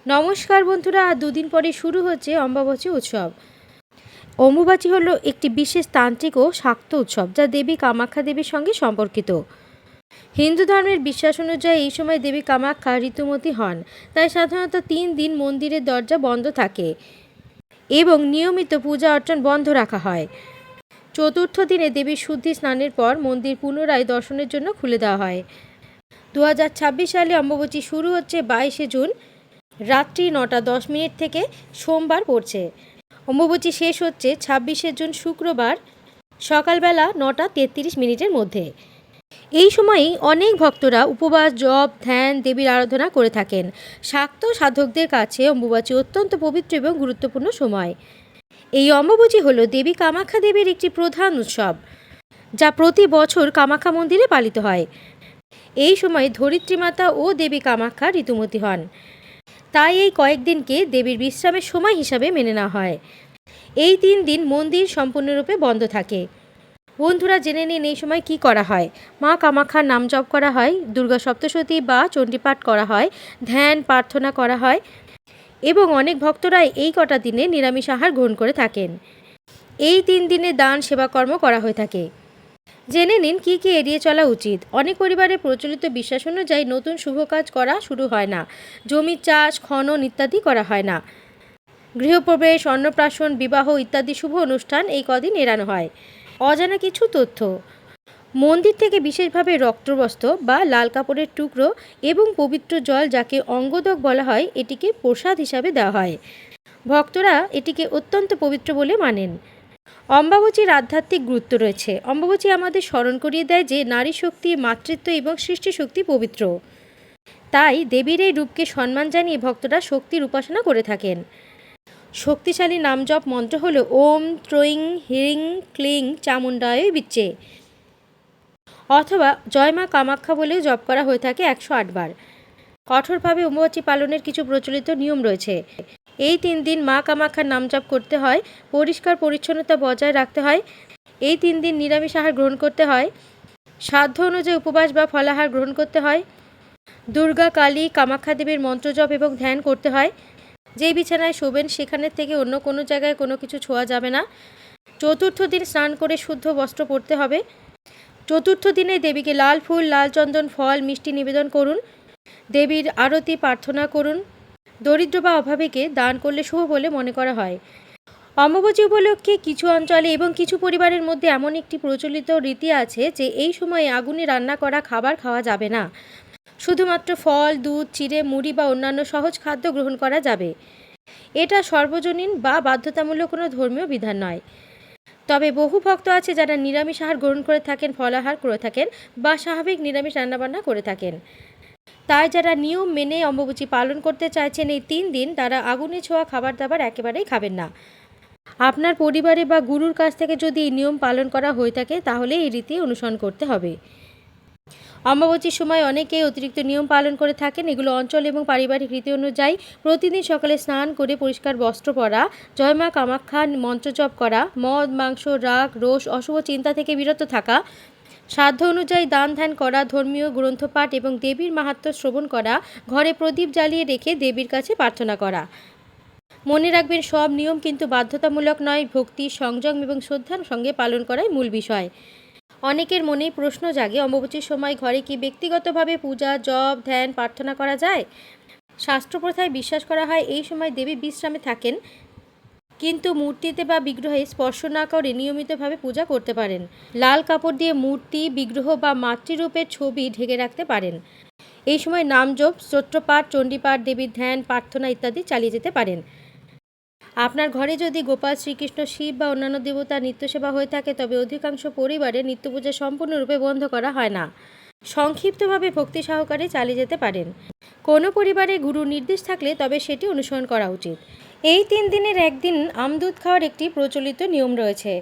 নমস্কার বন্ধুরা, দুদিন পরে শুরু হচ্ছে অম্বাবাচী উৎসব। অম্বুবাচী হলো একটি বিশেষ তান্ত্রিক ও শাক্ত উৎসব যা দেবী কামাখ্যা দেবীর সঙ্গে সম্পর্কিত। হিন্দু ধর্মের বিশ্বাস অনুযায়ী এই সময় দেবী কামাখ্যা ঋতুমতী হন, তাই সাধারণত 3 দিন মন্দিরের দরজা বন্ধ থাকে এবং নিয়মিত পূজা অর্চন বন্ধ রাখা হয়। চতুর্থ দিনে দেবীর শুদ্ধি স্নানের পর মন্দির পুনরায় দর্শনের জন্য খুলে দেওয়া হয়। 2026 সালে অম্বুবাচী শুরু হচ্ছে 22শে জুন রাত্রি 9:10 থেকে সোমবার পড়ছে। অম্বুবাচী শেষ হচ্ছে 26শে জুন শুক্রবার সকালবেলা 9:33 মধ্যে। এই সময়েই অনেক ভক্তরা উপবাস, জপ, ধ্যান, দেবীর আরাধনা করে থাকেন। শাক্ত সাধকদের কাছে অম্বুবাচী অত্যন্ত পবিত্র এবং গুরুত্বপূর্ণ সময়। এই অম্বুবাচী হল দেবী কামাখ্যা দেবীর একটি প্রধান উৎসব যা প্রতি বছর কামাখ্যা মন্দিরে পালিত হয়। এই সময় ধরিত্রী মাতা ও দেবী কামাখ্যা ঋতুমতী হন, তাই এই কয়েকদিনকে দেবীর বিশ্রামের সময় হিসাবে মেনে নেওয়া হয়। এই 3 দিন মন্দির সম্পূর্ণরূপে বন্ধ থাকে। বন্ধুরা, জেনে নিন এই সময় কি করা হয়। মা কামাখ্যার নাম জপ করা হয়, দুর্গা সপ্তশতী বা চণ্ডীপাঠ করা হয়, ধ্যান প্রার্থনা করা হয় এবং অনেক ভক্তরাই এই কটা দিনে নিরামিষ আহার গ্রহণ করে থাকেন। এই 3 দিনে দান সেবাকর্ম করা হয়ে থাকে। জেনে নিন কি কি এড়িয়ে চলা উচিত। অনেক পরিবারে প্রচলিত বিশ্বাস অনুযায়ী নতুন শুভ কাজ করা শুরু হয় না। জমির চাষ, খনন ইত্যাদি করা হয় না। গৃহপ্রবেশ, অন্নপ্রাশন, বিবাহ ইত্যাদি শুভ অনুষ্ঠান এই কদিন এড়ানো হয়। অজানা কিছু তথ্য: মন্দির থেকে বিশেষভাবে রক্তবস্ত্র বা লাল কাপড়ের টুকরো এবং পবিত্র জল, যাকে অঙ্গদক বলা হয়, এটিকে প্রসাদ হিসাবে দেওয়া হয়। ভক্তরা এটিকে অত্যন্ত পবিত্র বলে মানেন। অম্বাবাচীর আধ্যাত্মিক গুরুত্ব রয়েছে। অম্বাবাচী আমাদের স্মরণ করিয়ে দেয় যে নারী শক্তি, মাতৃত্ব এবং সৃষ্টি শক্তি পবিত্র। তাই দেবীর এই রূপকে সম্মান জানিয়ে ভক্তরা শক্তির উপাসনা করে থাকেন। শক্তিশালী নামজপ মন্ত্র হল ওম ত্রৈং হ্রিং ক্লিং চামুণ্ডায় বিচ্চে, অথবা জয় মা কামাখ্যা বলেও জপ করা হয়ে থাকে 108 বার। কঠোরভাবে অম্বুবাচী পালনের কিছু প্রচলিত নিয়ম রয়েছে। এই 3 দিন মা কামাখ্যার নাম জপ করতে হয়, পরিষ্কার পরিচ্ছন্নতা বজায় রাখতে হয়, এই 3 দিন নিরামিষ আহার গ্রহণ করতে হয়, সাধ্য অনুযায়ী উপবাস বা ফলাহার গ্রহণ করতে হয়, দুর্গা, কালী, কামাখ্যা দেবীর মন্ত্রজপ এবং ধ্যান করতে হয়, যেই বিছানায় শোবেন সেখানের থেকে অন্য কোনো জায়গায় কোনো কিছু ছোঁয়া যাবে না। চতুর্থ দিন স্নান করে শুদ্ধ বস্ত্র পরতে হবে। চতুর্থ দিনে দেবীকে লাল ফুল, লাল চন্দন, ফল, মিষ্টি নিবেদন করুন। দেবীর আরতি প্রার্থনা করুন। দরিদ্র বা অভাবীকে দান করলে শুভ বলে মনে করা হয়। অম্বুবাচী উপলক্ষে কিছু অঞ্চলে এবং কিছু পরিবারের মধ্যে এমন একটি প্রচলিত রীতি আছে যে এই সময়ে আগুনে রান্না করা খাবার খাওয়া যাবে না। শুধুমাত্র ফল, দুধ, চিড়ে, মুড়ি বা অন্যান্য সহজ খাদ্য গ্রহণ করা যাবে। এটা সর্বজনীন বা বাধ্যতামূলক কোনো ধর্মীয় বিধান নয়। তবে বহু ভক্ত আছে যারা নিরামিষ আহার গ্রহণ করে থাকেন, ফলাহার করে থাকেন বা স্বাভাবিক নিরামিষ রান্নাবান্না করে থাকেন। তাই যারা নিয়ম মেনে অম্বুবাচী পালন করতে চাইছেন এই 3 দিন, তারা আগুনে ছোঁয়া খাবার দাবার একেবারেই খাবেন না। আপনার পরিবারে বা গুরুর কাছ থেকে যদি এই নিয়ম পালন করা হয়ে থাকে তাহলে এই রীতি অনুসরণ করতে হবে। অম্বুবাচীর সময় অনেকেই অতিরিক্ত নিয়ম পালন করে থাকেন। এগুলো অঞ্চল এবং পারিবারিক রীতি অনুযায়ী প্রতিদিন সকালে স্নান করে পরিষ্কার বস্ত্র পরা, জয় মা কামাখ্যা মন্ত্রজপ করা, মদ, মাংস, রাগ, রোষ, অশুভ চিন্তা থেকে বিরত থাকা, সাধ্য অনুযায়ী দান ধ্যান করা, ধর্মীয় গ্রন্থপাঠ এবং দেবীর মাহাত্ম্য শ্রবণ করা, ঘরে প্রদীপ জ্বালিয়ে রেখে দেবীর কাছে প্রার্থনা করা। মনে রাখবেন, সব নিয়ম কিন্তু বাধ্যতামূলক নয়। ভক্তি, সংযম এবং শ্রদ্ধার সঙ্গে পালন করাই মূল বিষয়। অনেকের মনেই প্রশ্ন জাগে, অম্বুবাচীর সময় ঘরে কি ব্যক্তিগতভাবে পূজা, জপ, ধ্যান, প্রার্থনা করা যায়? শাস্ত্রপ্রথায় বিশ্বাস করা হয় এই সময় দেবী বিশ্রামে থাকেন, কিন্তু মূর্তিতে বা বিগ্রহে স্পর্শ না করে নিয়মিতভাবে পূজা করতে পারেন। লাল কাপড় দিয়ে মূর্তি, বিগ্রহ বা মাতৃরূপের ছবি ঢেকে রাখতে পারেন। এই সময় নামজপ, স্তোত্রপাঠ, চণ্ডীপাঠ, দেবীর ধ্যান, প্রার্থনা ইত্যাদি চালিয়ে যেতে পারেন। আপনার ঘরে যদি গোপাল, শ্রীকৃষ্ণ, শিব বা অন্যান্য দেবতার নিত্যসেবা হয়ে থাকে তবে অধিকাংশ পরিবারে নিত্যপূজা সম্পূর্ণরূপে বন্ধ করা হয় না। সংক্ষিপ্তভাবে ভক্তি সহকারে চালিয়ে যেতে পারেন। কোনো পরিবারে গুরুর নির্দেশ থাকলে তবে সেটি অনুসরণ করা উচিত। এই 3 দিনের একদিন আমদুধ খাওয়ার একটি প্রচলিত নিয়ম রয়েছে।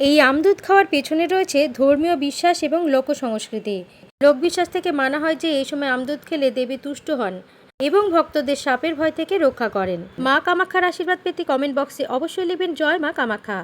এই আমদুধ খাওয়ার পেছনে রয়েছে ধর্মীয় বিশ্বাস এবং লোকসংস্কৃতি। লোকবিশ্বাস থেকে মানা হয় যে এই সময় আমদুধ খেলে দেবী তুষ্ট হন এবং ভক্তদের সাপের ভয় থেকে রক্ষা করেন। মা কামাখ্যার আশীর্বাদ পেতে কমেন্ট বক্সে অবশ্যই লিখবেন জয় মা কামাখ্যা।